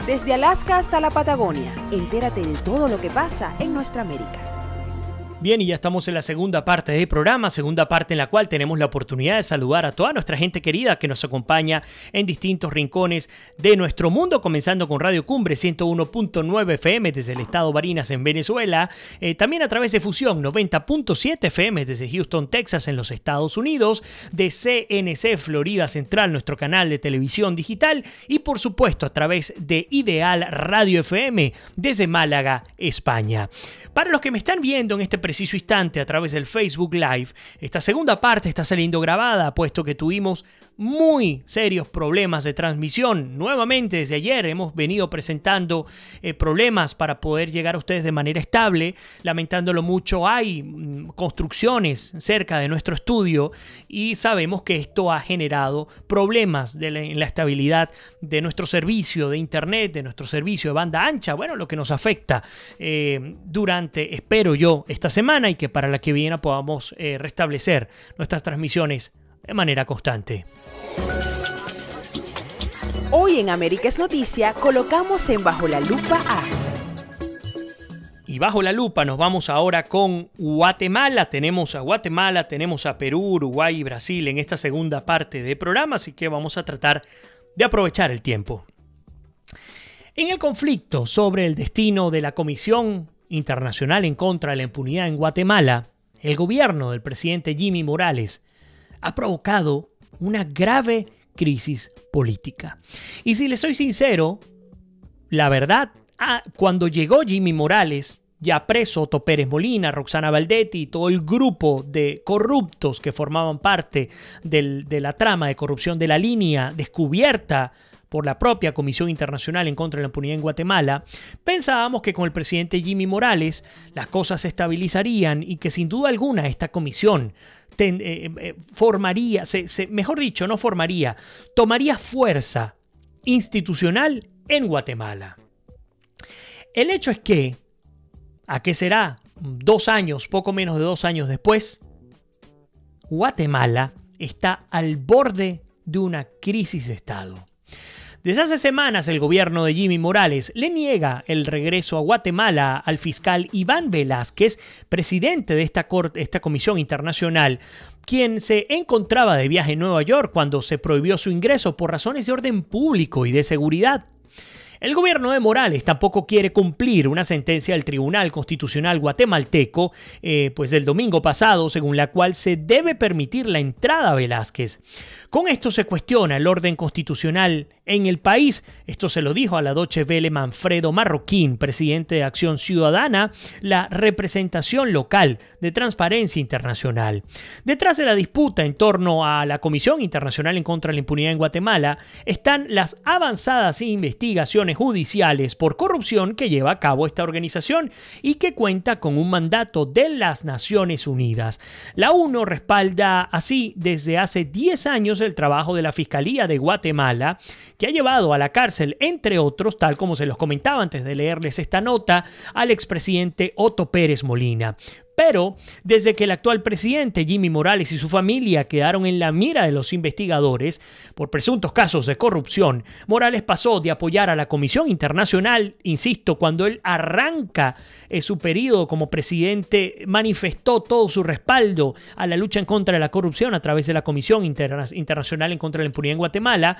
Desde Alaska hasta la Patagonia, entérate de todo lo que pasa en nuestra América. Bien, y ya estamos en la segunda parte del programa, segunda parte en la cual tenemos la oportunidad de saludar a toda nuestra gente querida que nos acompaña en distintos rincones de nuestro mundo, comenzando con Radio Cumbre 101.9 FM desde el estado Barinas en Venezuela, también a través de Fusión 90.7 FM desde Houston, Texas en los Estados Unidos, de CNC Florida Central, nuestro canal de televisión digital, y por supuesto a través de Ideal Radio FM desde Málaga, España. Para los que me están viendo en este preciso instante a través del Facebook Live, esta segunda parte está saliendo grabada, puesto que tuvimos muy serios problemas de transmisión. Nuevamente desde ayer hemos venido presentando problemas para poder llegar a ustedes de manera estable. Lamentándolo mucho, hay construcciones cerca de nuestro estudio y sabemos que esto ha generado problemas en la estabilidad de nuestro servicio de internet, de nuestro servicio de banda ancha. Bueno, lo que nos afecta durante, espero yo, esta semana, y que para la que viene podamos restablecer nuestras transmisiones de manera constante. Hoy en América es Noticia colocamos en Bajo la Lupa a... Y bajo la lupa nos vamos ahora con Guatemala. Tenemos a Perú, Uruguay y Brasil en esta segunda parte del programa, así que vamos a tratar de aprovechar el tiempo. En el conflicto sobre el destino de la Comisión Internacional en contra de la impunidad en Guatemala, el gobierno del presidente Jimmy Morales ha provocado una grave crisis política. Y si les soy sincero, la verdad, cuando llegó Jimmy Morales, ya preso Otto Pérez Molina, Roxana Valdetti y todo el grupo de corruptos que formaban parte de la trama de corrupción de la línea descubierta por la propia Comisión Internacional en contra de la impunidad en Guatemala, pensábamos que con el presidente Jimmy Morales las cosas se estabilizarían y que sin duda alguna esta comisión tomaría fuerza institucional en Guatemala. El hecho es que, ¿a qué será? 2 años, poco menos de 2 años después, Guatemala está al borde de una crisis de Estado. Desde hace semanas el gobierno de Jimmy Morales le niega el regreso a Guatemala al fiscal Iván Velázquez, presidente de esta comisión internacional, quien se encontraba de viaje en Nueva York cuando se prohibió su ingreso por razones de orden público y de seguridad. El gobierno de Morales tampoco quiere cumplir una sentencia del Tribunal Constitucional guatemalteco, pues del domingo pasado, según la cual se debe permitir la entrada a Velázquez. Con esto se cuestiona el orden constitucional en el país. Esto se lo dijo a la Deutsche Welle Manfredo Marroquín, presidente de Acción Ciudadana, la representación local de Transparencia Internacional. Detrás de la disputa en torno a la Comisión Internacional en contra de la impunidad en Guatemala están las avanzadas investigaciones judiciales por corrupción que lleva a cabo esta organización y que cuenta con un mandato de las Naciones Unidas. La ONU respalda así desde hace 10 años el trabajo de la Fiscalía de Guatemala, que ha llevado a la cárcel, entre otros, tal como se los comentaba antes de leerles esta nota, al expresidente Otto Pérez Molina. Pero desde que el actual presidente Jimmy Morales y su familia quedaron en la mira de los investigadores por presuntos casos de corrupción, Morales pasó de apoyar a la Comisión Internacional, insisto, cuando él arranca su periodo como presidente, manifestó todo su respaldo a la lucha en contra de la corrupción a través de la Comisión Internacional en contra de la impunidad en Guatemala.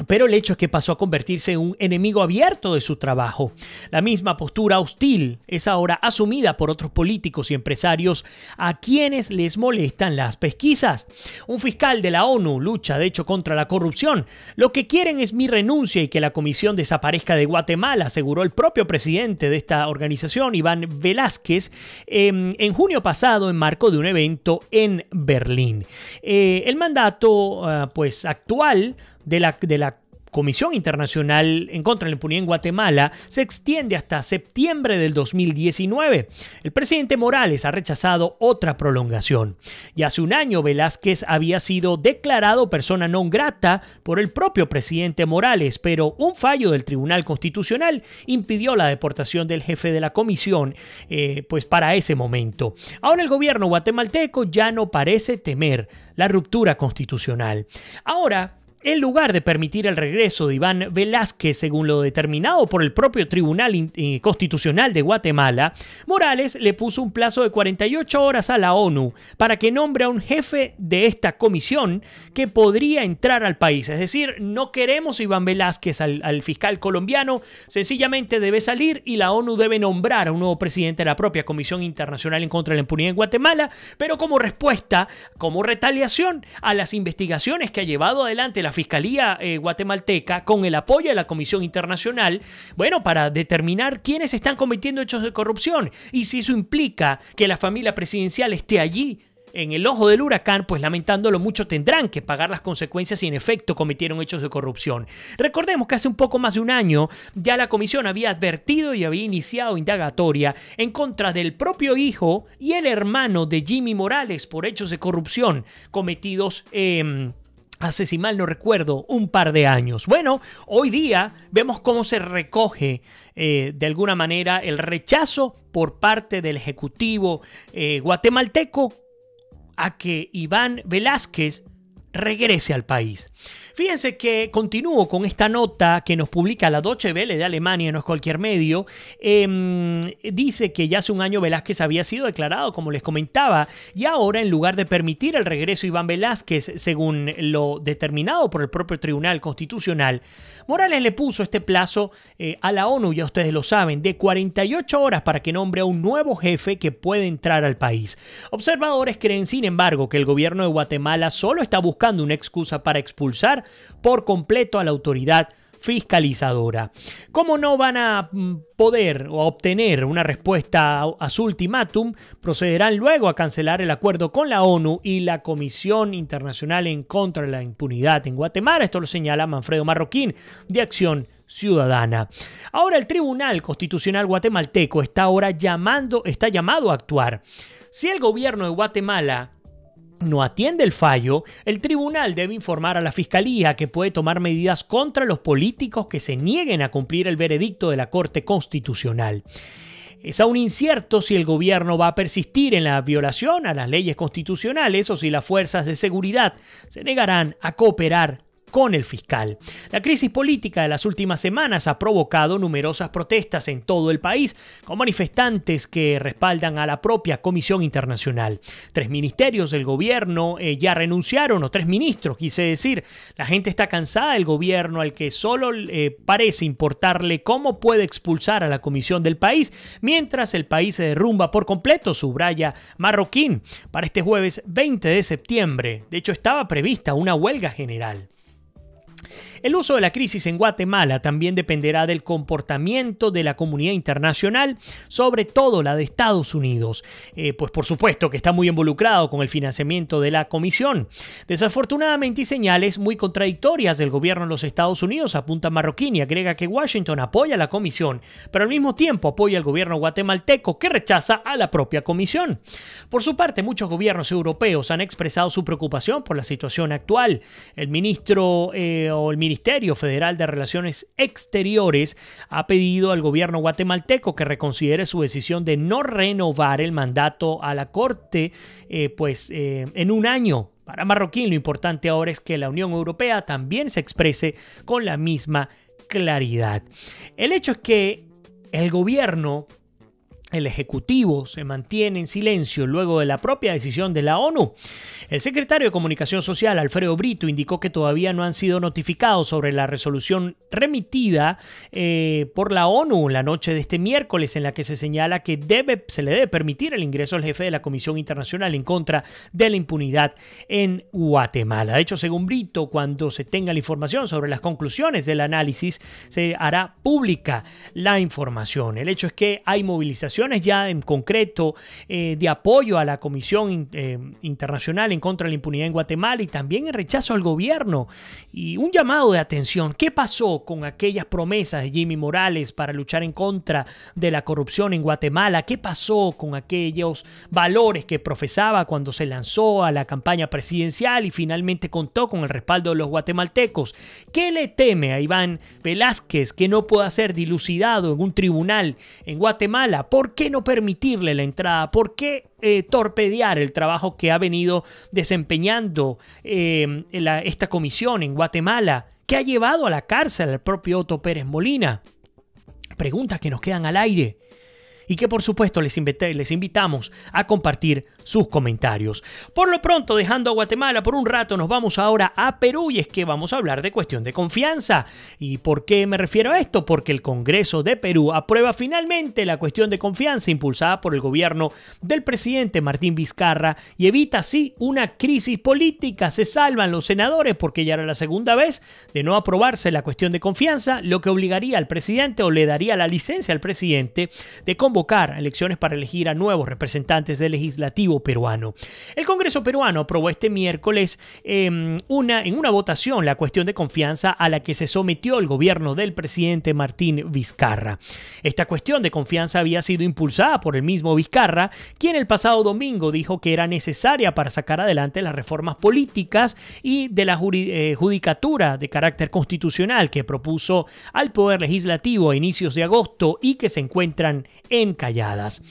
Pero el hecho es que pasó a convertirse en un enemigo abierto de su trabajo. La misma postura hostil es ahora asumida por otros políticos y empresarios a quienes les molestan las pesquisas. Un fiscal de la ONU lucha de hecho contra la corrupción. Lo que quieren es mi renuncia y que la comisión desaparezca de Guatemala, aseguró el propio presidente de esta organización, Iván Velázquez, en junio pasado en marco de un evento en Berlín. El mandato actual de la Comisión Internacional en contra de la impunidad en Guatemala se extiende hasta septiembre del 2019. El presidente Morales ha rechazado otra prolongación. Ya hace un año Velázquez había sido declarado persona non grata por el propio presidente Morales, pero un fallo del Tribunal Constitucional impidió la deportación del jefe de la comisión para ese momento. Ahora el gobierno guatemalteco ya no parece temer la ruptura constitucional. Ahora, En lugar de permitir el regreso de Iván Velásquez, según lo determinado por el propio Tribunal Constitucional de Guatemala, Morales le puso un plazo de 48 horas a la ONU para que nombre a un jefe de esta comisión que podría entrar al país. Es decir, no queremos Iván Velásquez al fiscal colombiano, sencillamente debe salir y la ONU debe nombrar a un nuevo presidente de la propia Comisión Internacional en contra de la Impunidad en Guatemala, pero como respuesta, como retaliación a las investigaciones que ha llevado adelante la Fiscalía guatemalteca con el apoyo de la Comisión Internacional, bueno, para determinar quiénes están cometiendo hechos de corrupción. Y si eso implica que la familia presidencial esté allí en el ojo del huracán, pues lamentándolo mucho tendrán que pagar las consecuencias si en efecto cometieron hechos de corrupción. Recordemos que hace un poco más de un año ya la comisión había advertido y había iniciado indagatoria en contra del propio hijo y el hermano de Jimmy Morales por hechos de corrupción cometidos hace, si mal no recuerdo, un par de años. Bueno, hoy día vemos cómo se recoge de alguna manera el rechazo por parte del Ejecutivo guatemalteco a que Iván Velásquez regrese al país. Fíjense que continúo con esta nota que nos publica la Deutsche Welle de Alemania, no es cualquier medio. Dice que ya hace un año Velásquez había sido declarado, como les comentaba, y ahora en lugar de permitir el regreso de Iván Velásquez, según lo determinado por el propio Tribunal Constitucional, Morales le puso este plazo a la ONU, ya ustedes lo saben, de 48 horas para que nombre a un nuevo jefe que puede entrar al país. Observadores creen, sin embargo, que el gobierno de Guatemala solo está buscando una excusa para expulsar por completo a la autoridad fiscalizadora. Como no van a poder o obtener una respuesta a su ultimátum, procederán luego a cancelar el acuerdo con la ONU y la Comisión Internacional en contra de la Impunidad en Guatemala. Esto lo señala Manfredo Marroquín, de Acción Ciudadana. Ahora el Tribunal Constitucional guatemalteco está llamado a actuar. Si el gobierno de Guatemala no atiende el fallo, el tribunal debe informar a la Fiscalía que puede tomar medidas contra los políticos que se nieguen a cumplir el veredicto de la Corte Constitucional. Es aún incierto si el gobierno va a persistir en la violación a las leyes constitucionales o si las fuerzas de seguridad se negarán a cooperar con el fiscal. La crisis política de las últimas semanas ha provocado numerosas protestas en todo el país, con manifestantes que respaldan a la propia Comisión Internacional. 3 ministerios del gobierno ya renunciaron, o 3 ministros, quise decir. La gente está cansada del gobierno al que solo parece importarle cómo puede expulsar a la Comisión del país, mientras el país se derrumba por completo, subraya Marroquín, para este jueves 20 de septiembre. De hecho, estaba prevista una huelga general. El uso de la crisis en Guatemala también dependerá del comportamiento de la comunidad internacional, sobre todo la de Estados Unidos, pues por supuesto que está muy involucrado con el financiamiento de la comisión. Desafortunadamente, hay señales muy contradictorias del gobierno de los Estados Unidos, apunta Marroquín, y agrega que Washington apoya a la comisión, pero al mismo tiempo apoya al gobierno guatemalteco, que rechaza a la propia comisión. Por su parte, muchos gobiernos europeos han expresado su preocupación por la situación actual. El Ministerio Federal de Relaciones Exteriores ha pedido al gobierno guatemalteco que reconsidere su decisión de no renovar el mandato a la Corte en un año. Para Marroquín, lo importante ahora es que la Unión Europea también se exprese con la misma claridad. El hecho es que el gobierno, el Ejecutivo, se mantiene en silencio luego de la propia decisión de la ONU. El secretario de Comunicación Social, Alfredo Brito, indicó que todavía no han sido notificados sobre la resolución remitida por la ONU la noche de este miércoles, en la que se señala que se le debe permitir el ingreso al jefe de la Comisión Internacional en contra de la impunidad en Guatemala. De hecho, según Brito, cuando se tenga la información sobre las conclusiones del análisis, se hará pública la información. El hecho es que hay movilizaciones ya en concreto de apoyo a la Comisión Internacional en contra de la impunidad en Guatemala, y también en rechazo al gobierno, y un llamado de atención. ¿Qué pasó con aquellas promesas de Jimmy Morales para luchar en contra de la corrupción en Guatemala? ¿Qué pasó con aquellos valores que profesaba cuando se lanzó a la campaña presidencial y finalmente contó con el respaldo de los guatemaltecos? ¿Qué le teme a Iván Velásquez que no pueda ser dilucidado en un tribunal en Guatemala? ¿Por ¿Por qué no permitirle la entrada? ¿Por qué torpedear el trabajo que ha venido desempeñando esta comisión en Guatemala, que ha llevado a la cárcel al propio Otto Pérez Molina? Preguntas que nos quedan al aire y que por supuesto les invitamos a compartir sus comentarios. Por lo pronto, dejando a Guatemala por un rato, nos vamos ahora a Perú, y es que vamos a hablar de cuestión de confianza. ¿Y por qué me refiero a esto? Porque el Congreso de Perú aprueba finalmente la cuestión de confianza impulsada por el gobierno del presidente Martín Vizcarra y evita así una crisis política. Se salvan los senadores porque ya era la segunda vez de no aprobarse la cuestión de confianza, lo que obligaría al presidente o le daría la licencia al presidente de convocar elecciones para elegir a nuevos representantes del legislativo peruano. El Congreso peruano aprobó este miércoles en una votación la cuestión de confianza a la que se sometió el gobierno del presidente Martín Vizcarra. Esta cuestión de confianza había sido impulsada por el mismo Vizcarra, quien el pasado domingo dijo que era necesaria para sacar adelante las reformas políticas y de la judicatura de carácter constitucional que propuso al Poder Legislativo a inicios de agosto y que se encuentran encalladas.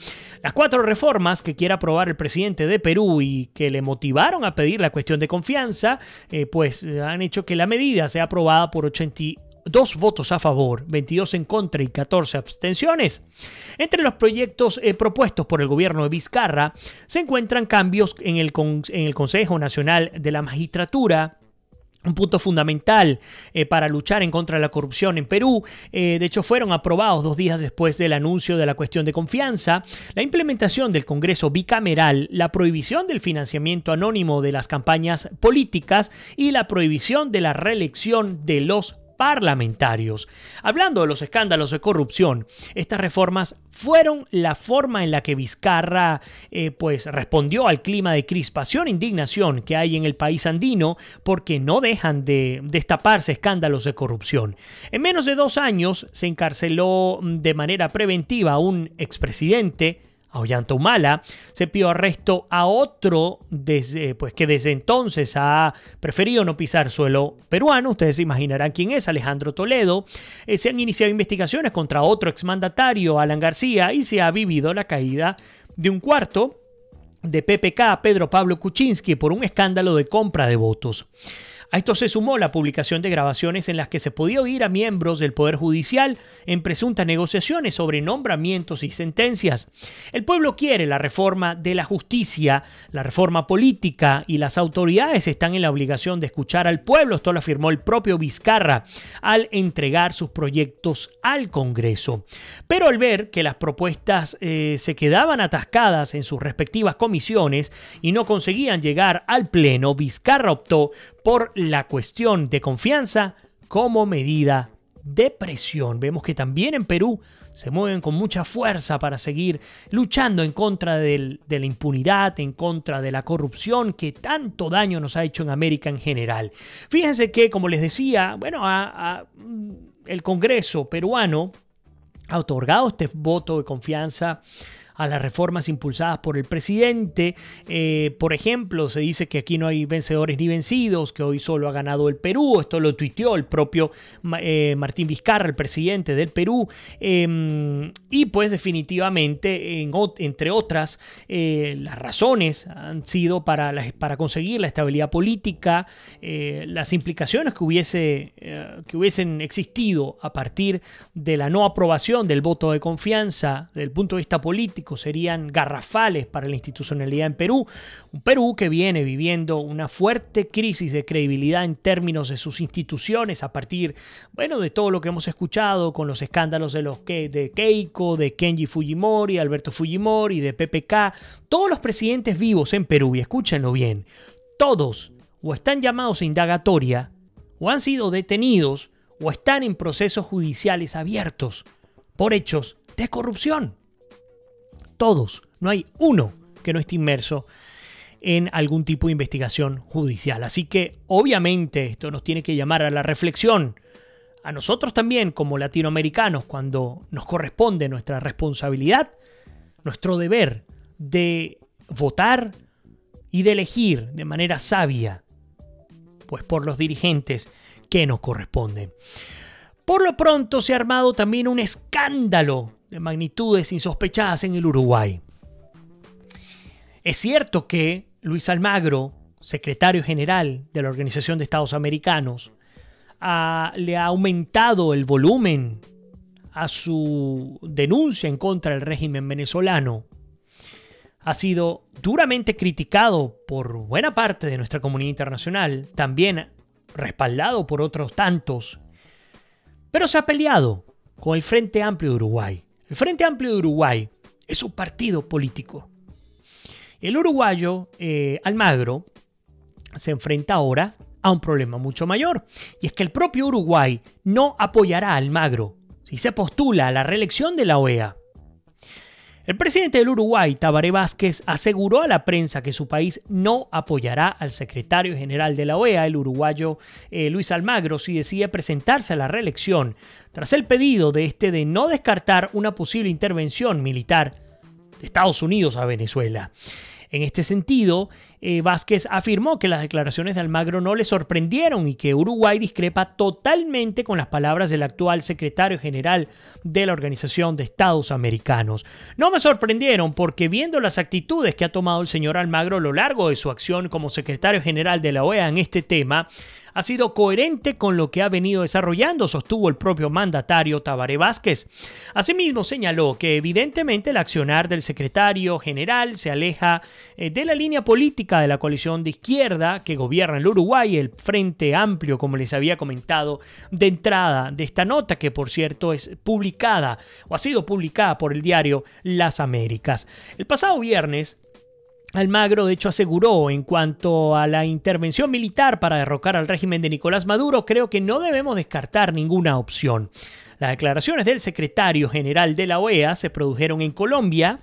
Las 4 reformas que quiere aprobar el presidente de Perú y que le motivaron a pedir la cuestión de confianza, pues han hecho que la medida sea aprobada por 82 votos a favor, 22 en contra y 14 abstenciones. Entre los proyectos propuestos por el gobierno de Vizcarra se encuentran cambios en el Consejo Nacional de la Magistratura, un punto fundamental para luchar en contra de la corrupción en Perú. De hecho, fueron aprobados 2 días después del anuncio de la cuestión de confianza, la implementación del Congreso bicameral, la prohibición del financiamiento anónimo de las campañas políticas y la prohibición de la reelección de los parlamentarios. Hablando de los escándalos de corrupción, estas reformas fueron la forma en la que Vizcarra pues respondió al clima de crispación e indignación que hay en el país andino, porque no dejan de destaparse escándalos de corrupción. En menos de 2 años se encarceló de manera preventiva a un expresidente, a Ollanta Humala, se pidió arresto a otro que desde entonces ha preferido no pisar suelo peruano. Ustedes se imaginarán quién es, Alejandro Toledo. Se han iniciado investigaciones contra otro exmandatario, Alan García, y se ha vivido la caída de un cuarto de PPK, Pedro Pablo Kuczynski, por un escándalo de compra de votos. A esto se sumó la publicación de grabaciones en las que se podía oír a miembros del Poder Judicial en presuntas negociaciones sobre nombramientos y sentencias. El pueblo quiere la reforma de la justicia, la reforma política, y las autoridades están en la obligación de escuchar al pueblo. Esto lo afirmó el propio Vizcarra al entregar sus proyectos al Congreso. Pero al ver que las propuestas se quedaban atascadas en sus respectivas comisiones y no conseguían llegar al Pleno, Vizcarra optó por la cuestión de confianza como medida de presión. Vemos que también en Perú se mueven con mucha fuerza para seguir luchando en contra de la impunidad, en contra de la corrupción que tanto daño nos ha hecho en América en general. Fíjense que, como les decía, el Congreso peruano ha otorgado este voto de confianza a las reformas impulsadas por el presidente. Por ejemplo, se dice que aquí no hay vencedores ni vencidos, que hoy solo ha ganado el Perú. Esto lo tuiteó el propio Martín Vizcarra, el presidente del Perú. Y pues definitivamente, entre otras, las razones han sido para conseguir la estabilidad política, las implicaciones que hubiesen existido a partir de la no aprobación del voto de confianza desde el punto de vista político serían garrafales para la institucionalidad en Perú. Un Perú que viene viviendo una fuerte crisis de credibilidad en términos de sus instituciones a partir, de todo lo que hemos escuchado con los escándalos de Keiko, de Kenji Fujimori, Alberto Fujimori, de PPK. Todos los presidentes vivos en Perú, y escúchenlo bien, todos o están llamados a indagatoria, o han sido detenidos, o están en procesos judiciales abiertos por hechos de corrupción. Todos, no hay uno que no esté inmerso en algún tipo de investigación judicial. Así que obviamente esto nos tiene que llamar a la reflexión. A nosotros también como latinoamericanos, cuando nos corresponde nuestra responsabilidad, nuestro deber de votar y de elegir de manera sabia, pues por los dirigentes que nos corresponden. Por lo pronto se ha armado también un escándalo de magnitudes insospechadas en el Uruguay. Es cierto que Luis Almagro, secretario general de la Organización de Estados Americanos, le ha aumentado el volumen a su denuncia en contra del régimen venezolano. Ha sido duramente criticado por buena parte de nuestra comunidad internacional, también respaldado por otros tantos, pero se ha peleado con el Frente Amplio de Uruguay. El Frente Amplio de Uruguay es un partido político. El uruguayo Almagro se enfrenta ahora a un problema mucho mayor, y es que el propio Uruguay no apoyará a Almagro si se postula a la reelección de la OEA. El presidente del Uruguay, Tabaré Vázquez, aseguró a la prensa que su país no apoyará al secretario general de la OEA, el uruguayo Luis Almagro, si decide presentarse a la reelección, tras el pedido de este de no descartar una posible intervención militar de Estados Unidos a Venezuela. En este sentido, Vázquez afirmó que las declaraciones de Almagro no le sorprendieron y que Uruguay discrepa totalmente con las palabras del actual secretario general de la Organización de Estados Americanos. No me sorprendieron porque, viendo las actitudes que ha tomado el señor Almagro a lo largo de su acción como secretario general de la OEA en este tema, ha sido coherente con lo que ha venido desarrollando, sostuvo el propio mandatario Tabaré Vázquez. Asimismo, señaló que evidentemente el accionar del secretario general se aleja de la línea política de la coalición de izquierda que gobierna el Uruguay, el Frente Amplio, como les había comentado de entrada de esta nota, que por cierto es publicada o ha sido publicada por el diario Las Américas. El pasado viernes, Almagro, de hecho, aseguró en cuanto a la intervención militar para derrocar al régimen de Nicolás Maduro: creo que no debemos descartar ninguna opción. Las declaraciones del secretario general de la OEA se produjeron en Colombia,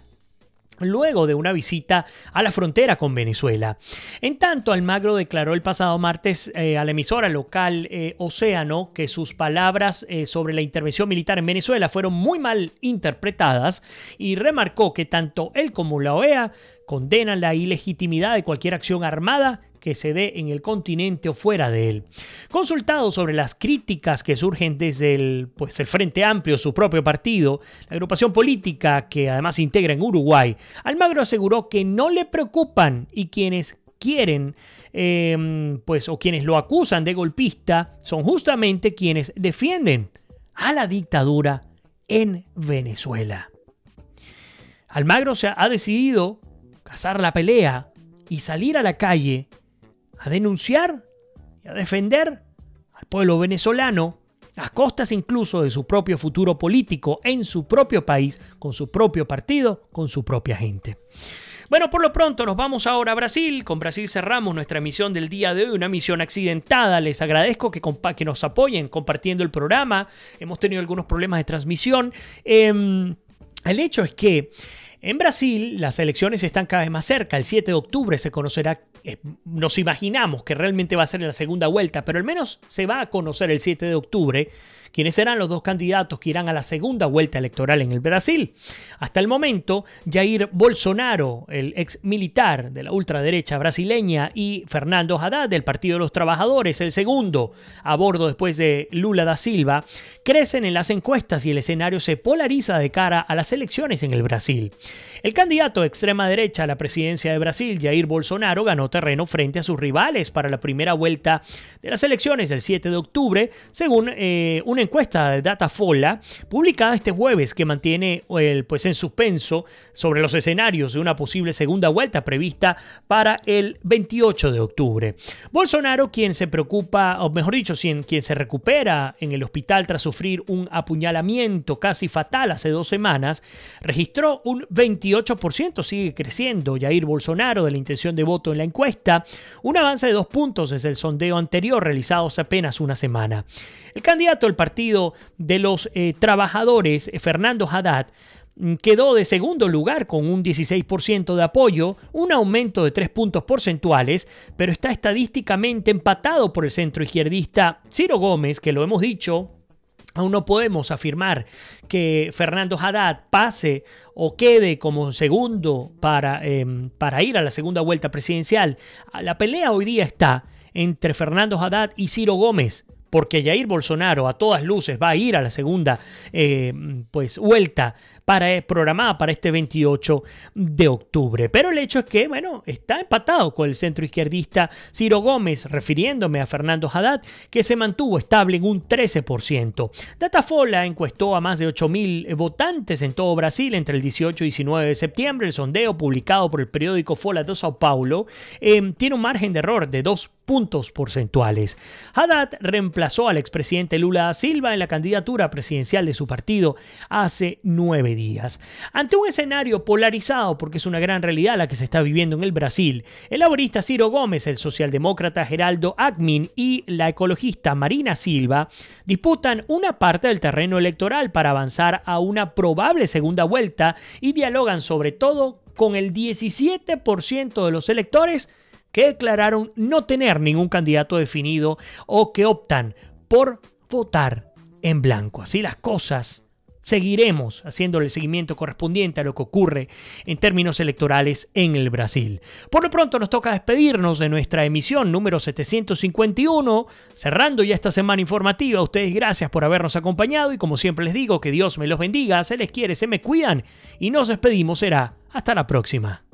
luego de una visita a la frontera con Venezuela. En tanto, Almagro declaró el pasado martes a la emisora local Océano que sus palabras sobre la intervención militar en Venezuela fueron muy mal interpretadas y remarcó que tanto él como la OEA condenan la ilegitimidad de cualquier acción armada que se dé en el continente o fuera de él. Consultado sobre las críticas que surgen desde el Frente Amplio, su propio partido, la agrupación política que además se integra en Uruguay, Almagro aseguró que no le preocupan y quienes quieren o quienes lo acusan de golpista son justamente quienes defienden a la dictadura en Venezuela. Almagro ha decidido cazar la pelea y salir a la calle a denunciar y a defender al pueblo venezolano a costas incluso de su propio futuro político en su propio país, con su propio partido, con su propia gente. Bueno, por lo pronto nos vamos ahora a Brasil. Con Brasil cerramos nuestra emisión del día de hoy, una emisión accidentada. Les agradezco que nos apoyen compartiendo el programa. Hemos tenido algunos problemas de transmisión. El hecho es que en Brasil las elecciones están cada vez más cerca. El 7 de octubre se conocerá, nos imaginamos que realmente va a ser la segunda vuelta, pero al menos se va a conocer el 7 de octubre quiénes serán los dos candidatos que irán a la segunda vuelta electoral en el Brasil. Hasta el momento, Jair Bolsonaro, el ex militar de la ultraderecha brasileña, y Fernando Haddad, del Partido de los Trabajadores, el segundo a bordo después de Lula da Silva, crecen en las encuestas y el escenario se polariza de cara a las elecciones en el Brasil. El candidato de extrema derecha a la presidencia de Brasil, Jair Bolsonaro, ganó terreno frente a sus rivales para la primera vuelta de las elecciones del 7 de octubre, según una encuesta de Datafolha publicada este jueves, que mantiene en suspenso sobre los escenarios de una posible segunda vuelta prevista para el 28 de octubre. Bolsonaro, quien se preocupa, o mejor dicho, quien se recupera en el hospital tras sufrir un apuñalamiento casi fatal hace 2 semanas, registró un 28%, sigue creciendo Jair Bolsonaro de la intención de voto en la encuesta, un avance de 2 puntos desde el sondeo anterior realizado hace apenas una semana. El candidato del Partido de los Trabajadores, Fernando Haddad, quedó de segundo lugar con un 16% de apoyo, un aumento de 3 puntos porcentuales, pero está estadísticamente empatado por el centroizquierdista Ciro Gómez, que lo hemos dicho. Aún no podemos afirmar que Fernando Haddad pase o quede como segundo para ir a la segunda vuelta presidencial. La pelea hoy día está entre Fernando Haddad y Ciro Gómez porque Jair Bolsonaro a todas luces va a ir a la segunda vuelta programada para este 28 de octubre. Pero el hecho es que, bueno, está empatado con el centro izquierdista Ciro Gomes, refiriéndome a Fernando Haddad, que se mantuvo estable en un 13%. Datafolha encuestó a más de 8.000 votantes en todo Brasil entre el 18 y 19 de septiembre. El sondeo publicado por el periódico Folha de Sao Paulo tiene un margen de error de 2 puntos porcentuales. Haddad reemplazó al expresidente Lula da Silva en la candidatura presidencial de su partido hace 9 días. Ante un escenario polarizado, porque es una gran realidad la que se está viviendo en el Brasil, el laborista Ciro Gomes, el socialdemócrata Geraldo Alckmin y la ecologista Marina Silva disputan una parte del terreno electoral para avanzar a una probable segunda vuelta y dialogan sobre todo con el 17% de los electores que declararon no tener ningún candidato definido o que optan por votar en blanco. Así las cosas, seguiremos haciéndole el seguimiento correspondiente a lo que ocurre en términos electorales en el Brasil. Por lo pronto nos toca despedirnos de nuestra emisión número 751, cerrando ya esta semana informativa. A ustedes gracias por habernos acompañado y como siempre les digo, que Dios me los bendiga, se les quiere, se me cuidan y nos despedimos, será hasta la próxima.